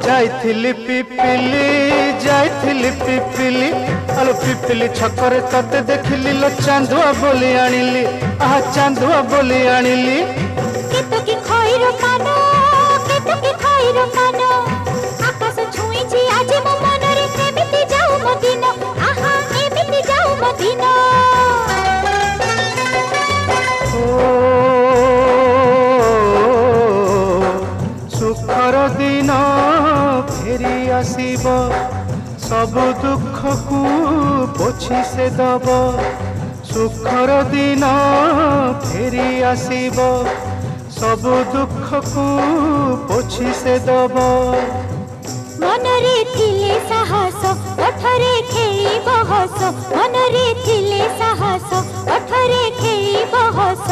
जाइथिली पिपिली जाइथिली पिपिली आलो पिपिली छकरे तते देखिली लो चांदुआ बोली आनिली आहा चांदुआ बोली आनिली केतो की खइरो कानो केतो की खइरो कानो आकाश छुई छी आज मो मनरे एमिति जाऊ मो दिन आहा एमिति जाऊ मो दिन सुखर दिन फेरी आसीब सब दुख को पोछि से दब सुखर दिन फेरी आसीब सब दुख को पोछि से दब मनरे थिले साहस ओठरे खेई बहस मनरे थिले साहस ओठरे खेई बहस